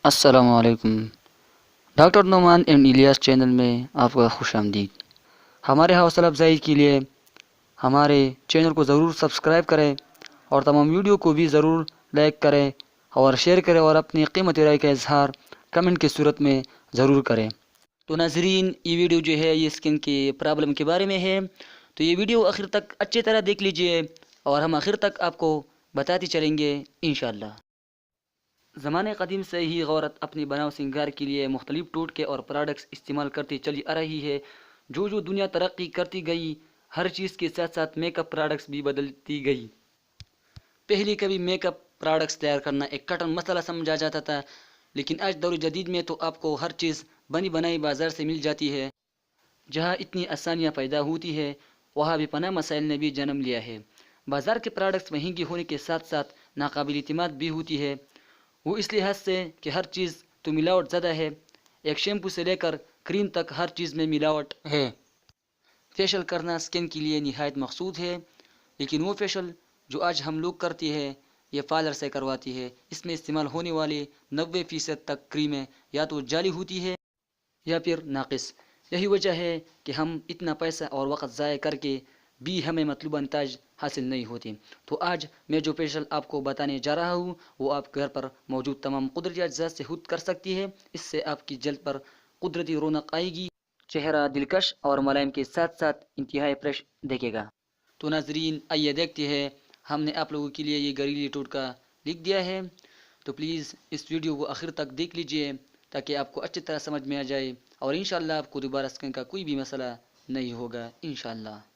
السلام علیکم۔ Doctor Nauman and Ilyas channel میں آپ کا خوش آمدید۔ ہمارے حوصلہ افزائی کے لیے ہمارے چینل کو ضرور سبسکرائب کریں اور تمام ویڈیو کو بھی ضرور لائک کریں اور شیئر کریں اور اپنی قیمتی رائے کا اظہار کمنٹ کی صورت میں ضرور کریں۔ تو ناظرین، یہ ویڈیو جو ہے یہ اسکن کی پرابلم کے بارے میں ہے، تو یہ ویڈیو آخر تک اچھی طرح دیکھ لیجئے اور ہم آخر تک آپ کو بتاتے چلیں گے انشاءاللہ۔ زمانے قدیم سے ہی عورت اپنی بناؤ سنگار کے لیے مختلف ٹوٹکے اور پروڈکٹس استعمال کرتی چلی آ رہی ہے۔ جو دنیا ترقی کرتی گئی، ہر چیز کے ساتھ ساتھ میک اپ پروڈکٹس بھی بدلتی گئی۔ پہلے کبھی میک اپ پروڈکٹس تیار کرنا ایک کٹن مسئلہ سمجھا جاتا تھا، لیکن آج دور جدید میں تو آپ کو ہر چیز بنی بنائی بازار سے مل جاتی ہے۔ جہاں اتنی آسانیاں پیدا ہوتی ہے، وہاں بھی پناہ مسائل نے بھی جنم لیا ہے۔ بازار کے پروڈکٹس مہنگی ہونے کے ساتھ ساتھ ناقابل اعتماد بھی ہوتی ہے، وہ اس لحاظ سے کہ ہر چیز تو ملاوٹ زدہ ہے۔ ایک شیمپو سے لے کر کریم تک ہر چیز میں ملاوٹ ہے۔ فیشل کرنا سکن کے لیے نہایت مقصود ہے، لیکن وہ فیشل جو آج ہم لوگ کرتے ہیں یہ پارلر سے کرواتی ہے۔ اس میں استعمال ہونے والی 90% تک کریمیں یا تو جعلی ہوتی ہے یا پھر ناقص۔ یہی وجہ ہے کہ ہم اتنا پیسہ اور وقت ضائع کر کے بھی ہمیں مطلوبہ نتائج حاصل نہیں ہوتے۔ تو آج میں جو فیشل آپ کو بتانے جا رہا ہوں وہ آپ گھر پر موجود تمام قدرتی اجزاء سے خود کر سکتی ہے۔ اس سے آپ کی جلد پر قدرتی رونق آئے گی، چہرہ دلکش اور ملائم کے ساتھ ساتھ انتہائی فریش دیکھے گا۔ تو ناظرین، آئیے دیکھتے ہیں، ہم نے آپ لوگوں کے لیے یہ گھریلو ٹوٹکا لکھ دیا ہے، تو پلیز اس ویڈیو کو آخر تک دیکھ لیجئے تاکہ آپ کو اچھی طرح سمجھ میں آ جائے اور انشاءاللہ آپ کو دوبارہ سکن کا کوئی بھی مسئلہ نہیں ہوگا انشاءاللہ۔